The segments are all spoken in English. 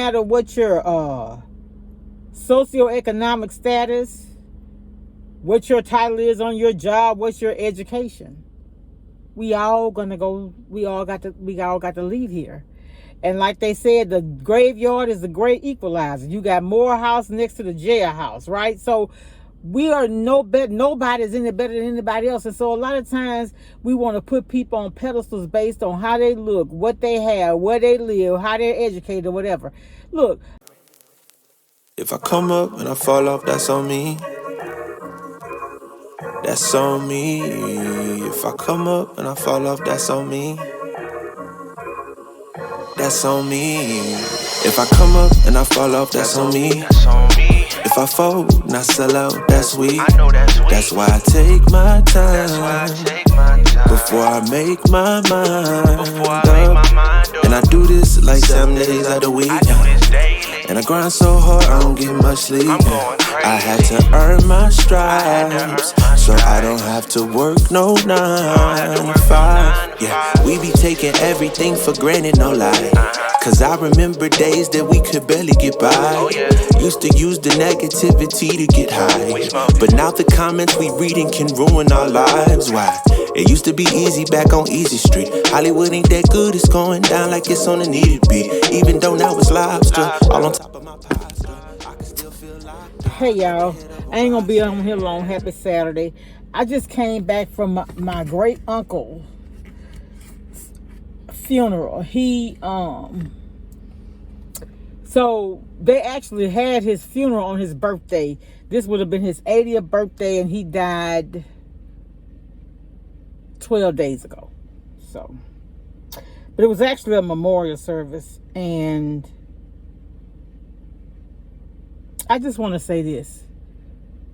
matter what your socioeconomic status, what your title is on your job, what's your education. We all got to leave here. And like they said, the graveyard is the great equalizer. You got Morehouse next to the jailhouse, right? So we are no better. Nobody's any better than anybody else. And so a lot of times we want to put people on pedestals based on how they look, what they have, where they live, how they're educated, or whatever. Look. If I come up and I fall off, that's on me. That's on me. If I come up and I fall off, that's on me. That's on me. If I come up and I fall off, that's on me. If I fold and I sell out, that's weak. That's why I take my time before I make my mind up. And I do this like 7 days out of the week. And I grind so hard, I don't get much sleep. I had to earn my stripes, so I don't have to work no 9 to 5. Yeah, we be taking everything for granted, no lie. Cause I remember days that we could barely get by. Used to use the negativity to get high, but now the comments we reading can ruin our lives. Why? It used to be easy back on Easy Street. Hollywood ain't that good, it's going down like it's on a needed beat. Even though now it's lobster, all on top of my pasta, I can still feel like. Hey y'all, I ain't gonna be on here long. Happy Saturday. I just came back from my great uncle's funeral. So they actually had his funeral on his birthday. This would have been his 80th birthday, and he died 12 days ago. So, but it was actually a memorial service, and I just want to say this.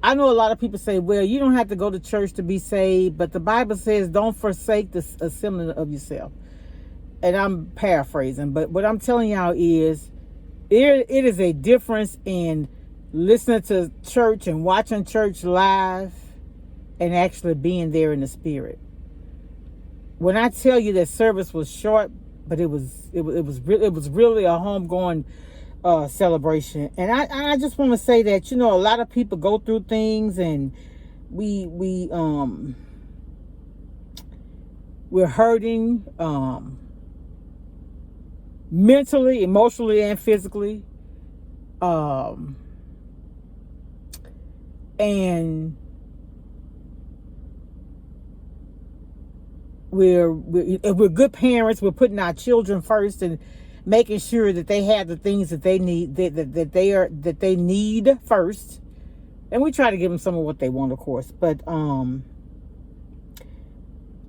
I know a lot of people say, well, you don't have to go to church to be saved, but the Bible says don't forsake the assembling of yourself. And I'm paraphrasing, but what I'm telling y'all is it is a difference in listening to church and watching church live and actually being there in the spirit. When I tell you that service was short, but it was really a homegoing celebration. And I just want to say that, you know, a lot of people go through things, and we're hurting mentally, emotionally, and physically. And if we're good parents, we're putting our children first and making sure that they have the things that they need, that they need first. And we try to give them some of what they want, of course. But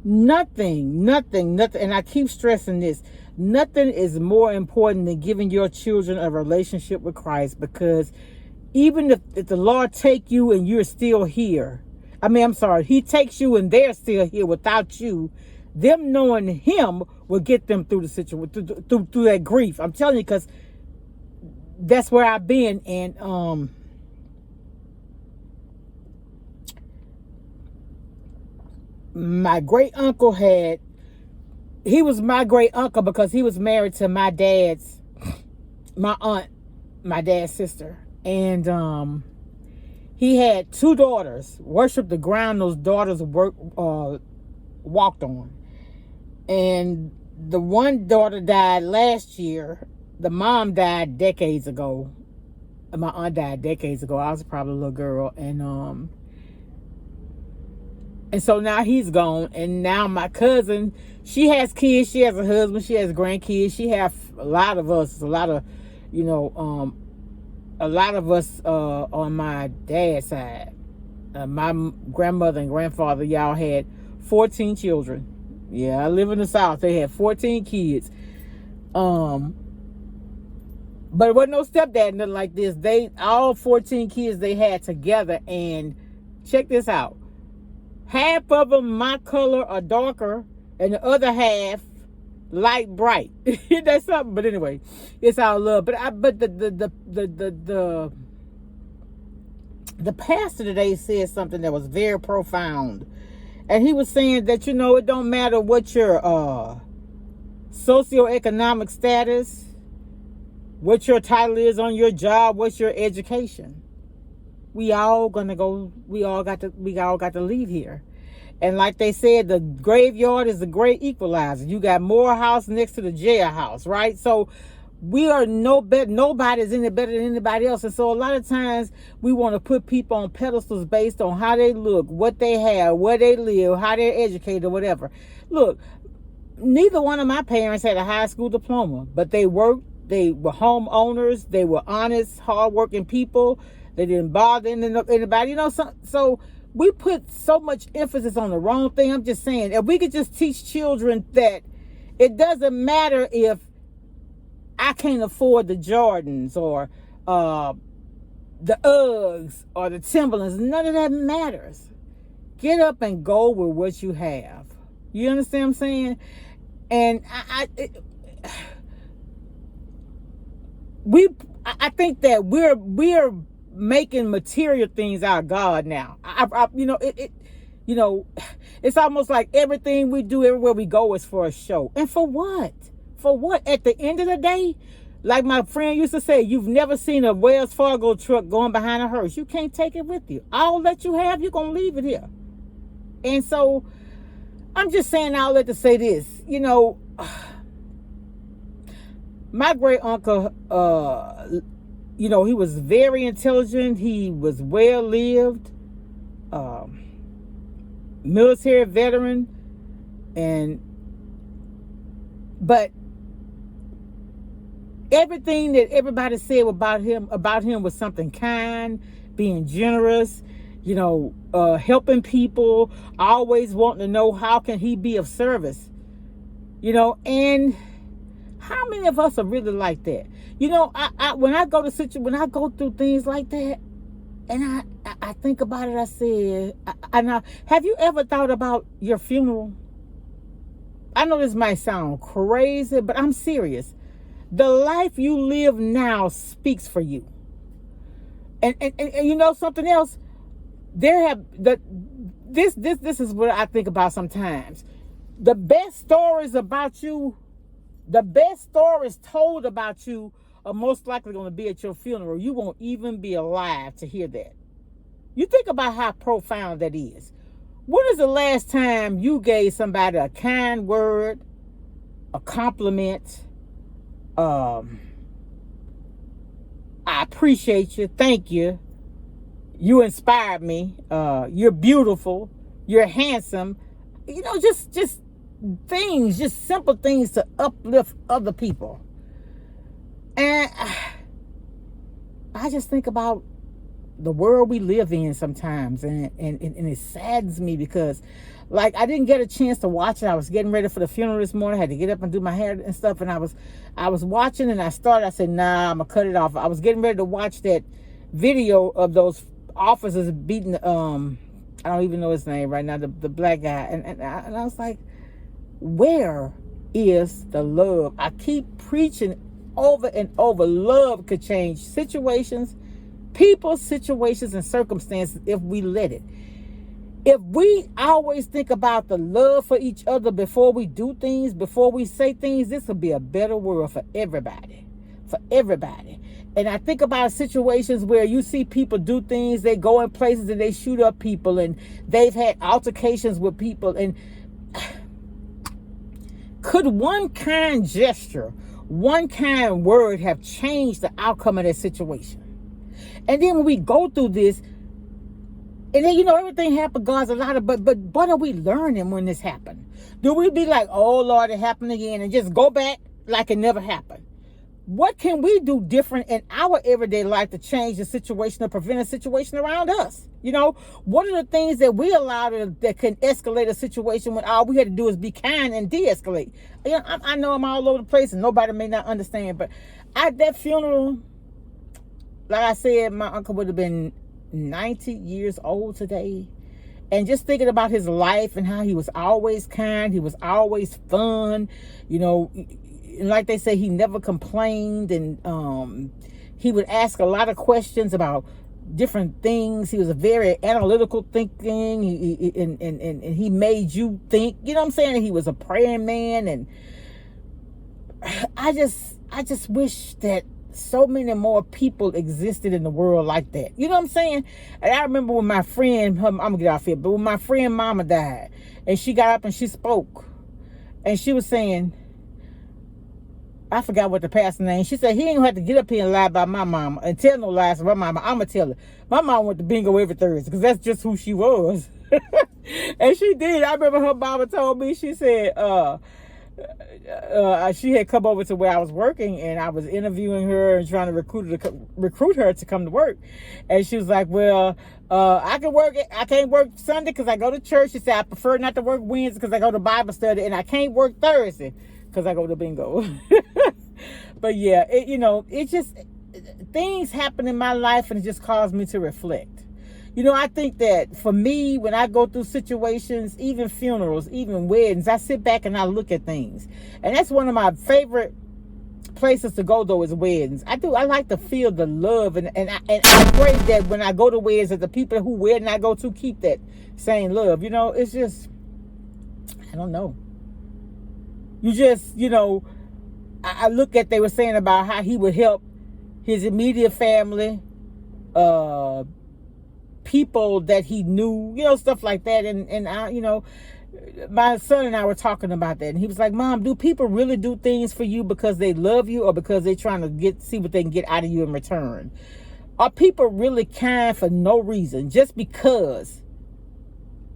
nothing, and I keep stressing this, nothing is more important than giving your children a relationship with Christ. Because even if the Lord take you and you're still here, He takes you and they're still here without you, them knowing Him will get them through the situation, through that grief. I'm telling you, because that's where I've been. And my great uncle he was my great uncle because he was married to my dad's sister. And he had 2 daughters, worshiped the ground those daughters walked on. And the one daughter died last year. The mom died decades ago. My aunt died decades ago. I was probably a little girl. And so now he's gone. And now my cousin, she has kids. She has a husband. She has grandkids. She has a lot of us. A lot of us on my dad's side. My grandmother and grandfather, y'all had 14 children. Yeah, I live in the South. They had 14 kids. But it wasn't no stepdad, nothing like this. All 14 kids they had together. And check this out. Half of them my color or darker, and the other half light bright. That's something. But anyway, it's all love. But the pastor today said something that was very profound. And he was saying that, you know, it don't matter what your socioeconomic status, what your title is on your job, what's your education. We all got to leave here. And like they said, the graveyard is the great equalizer. You got Morehouse next to the jailhouse, right? So we are no better. Nobody's any better than anybody else. And so a lot of times we want to put people on pedestals based on how they look, what they have, where they live, how they're educated, or whatever. Look, neither one of my parents had a high school diploma, but they worked. They were homeowners. They were honest, hardworking people. They didn't bother anybody. You know, so we put so much emphasis on the wrong thing. I'm just saying, if we could just teach children that it doesn't matter if I can't afford the Jordans or the Uggs or the Timberlands. None of that matters. Get up and go with what you have. You understand what I'm saying? And I think that we're making material things our God now. It's almost like everything we do everywhere we go is for a show. And for what? For what? At the end of the day, like my friend used to say, you've never seen a Wells Fargo truck going behind a hearse. You can't take it with you. All that you have, you're going to leave it here. And so I'm just saying all that to say this. You know, my great uncle, he was very intelligent. He was well-lived, military veteran, but everything that everybody said about him was something kind, being generous, helping people, always wanting to know how can he be of service, and how many of us are really like that? When I go through things like that, and I think about it, I said, have you ever thought about your funeral? I know this might sound crazy, but I'm serious. The life you live now speaks for you. And you know something else? This is what I think about sometimes. The best stories about you, the best stories told about you are most likely going to be at your funeral. You won't even be alive to hear that. You think about how profound that is. When is the last time you gave somebody a kind word, a compliment? I appreciate you. Thank you. You inspired me. You're beautiful. You're handsome. Just things, just simple things to uplift other people. And I just think about the world we live in sometimes, and it saddens me because, like, I didn't get a chance to watch it. I was getting ready for the funeral this morning. I had to get up and do my hair and stuff, and I was watching, and I said, nah, I'm gonna cut it off. I was getting ready to watch that video of those officers beating I don't even know his name right now, the black guy, and I was like, where is the love? I keep preaching over and over. Love could change situations, people, situations, and circumstances if we let it. If we always think about the love for each other before we do things, before we say things, this will be a better world for everybody. For everybody. And I think about situations where you see people do things, they go in places and they shoot up people, and they've had altercations with people. And could one kind gesture, one kind word have changed the outcome of that situation? And then when we go through this, and then, everything happened, God's allowed, but what are we learning when this happened? Do we be like, oh, Lord, it happened again, and just go back like it never happened? What can we do different in our everyday life to change the situation or prevent a situation around us? What are the things that we allow that can escalate a situation when all we had to do is be kind and de-escalate? I know I'm all over the place and nobody may not understand, but at that funeral, like I said, my uncle would have been 90 years old today. And just thinking about his life and how he was always kind, he was always fun, like they say, he never complained, and he would ask a lot of questions about different things. He was a very analytical thinking, and he made you think. You know what I'm saying? He was a praying man, and I just wish that so many more people existed in the world like that. You know what I'm saying? And I remember when my friend, I'm gonna get off here, but when my friend mama died, and she got up and she spoke, and she was saying, I forgot what the pastor name. She said, he ain't gonna have to get up here and lie about my mama and tell no lies about my mama. I'm gonna tell her. My mama went to bingo every Thursday because that's just who she was. And she did. I remember her mama told me, she said, she had come over to where I was working, and I was interviewing her and trying to recruit her to come to work. And she was like, well, I can't work Sunday because I go to church. She said, I prefer not to work Wednesday because I go to Bible study, and I can't work Thursday because I go to bingo. But yeah, it just, things happen in my life, and it just caused me to reflect. I think that for me, when I go through situations, even funerals, even weddings, I sit back and I look at things. And that's one of my favorite places to go, though, is weddings. I like to feel the love. And I pray that when I go to weddings, that the people who wedding I go to keep that same love. It's just, I don't know. You just, I look at, they were saying about how he would help his immediate family, people that he knew, stuff like that. And I, my son and I were talking about that, and he was like, Mom, do people really do things for you because they love you or because they're trying to see what they can get out of you in return? Are people really kind for no reason, just because?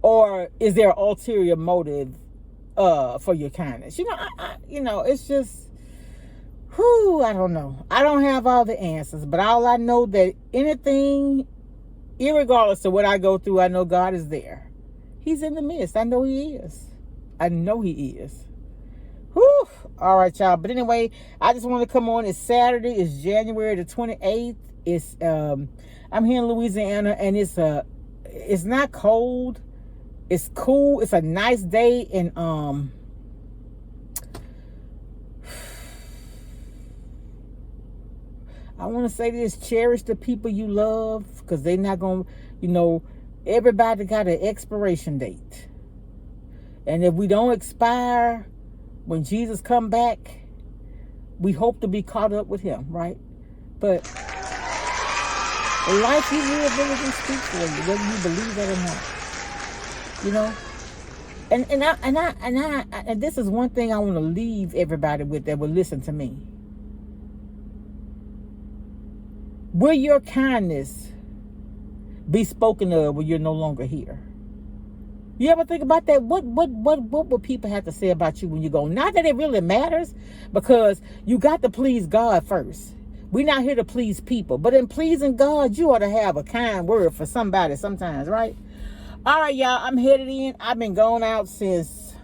Or is there an ulterior motive for your kindness? It's just, I don't know. I don't have all the answers, but all I know that anything, irregardless of what I go through, I know God is there. He's in the midst. I know he is. Whew. All right, y'all. But anyway, I just want to come on. It's Saturday. It's January the 28th. It's I'm here in Louisiana, and it's not cold. It's cool. It's a nice day, and I want to say this: cherish the people you love, because they're not going to, everybody got an expiration date. And if we don't expire when Jesus come back, we hope to be caught up with him, right? But the life you live really can speak for you, whether you believe that or not. And this is one thing I want to leave everybody with that will listen to me. Will your kindness be spoken of when you're no longer here? You ever think about that? What will people have to say about you when you go? Not that it really matters, because you got to please God first. We're not here to please people, but in pleasing God, you ought to have a kind word for somebody sometimes, right? All right, y'all, I'm headed in. I've been going out since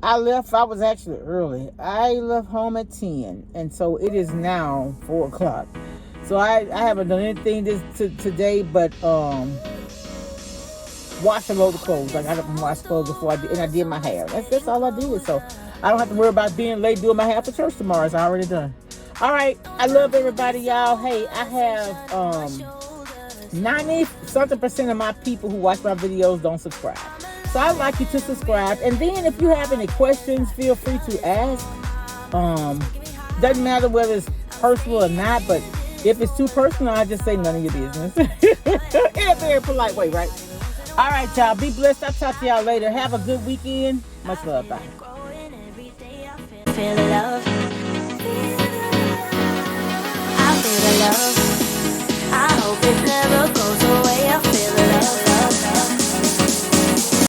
I left. I was actually early. I left home at 10, and so it is now 4 o'clock. So I haven't done anything today but wash a load of clothes. I got up and washed clothes before I did my hair. That's all I did. So I don't have to worry about being late doing my hair for church tomorrow. It's already done. All right. I love everybody, y'all. Hey, I have 90-something% of my people who watch my videos don't subscribe. So I'd like you to subscribe. And then if you have any questions, feel free to ask. Doesn't matter whether it's personal or not, but if it's too personal, I just say none of your business. In a very polite way, right? All right, y'all. Be blessed. I'll talk to y'all later. Have a good weekend. Much love. Bye. Feel the love. I feel the love. I hope it never goes away.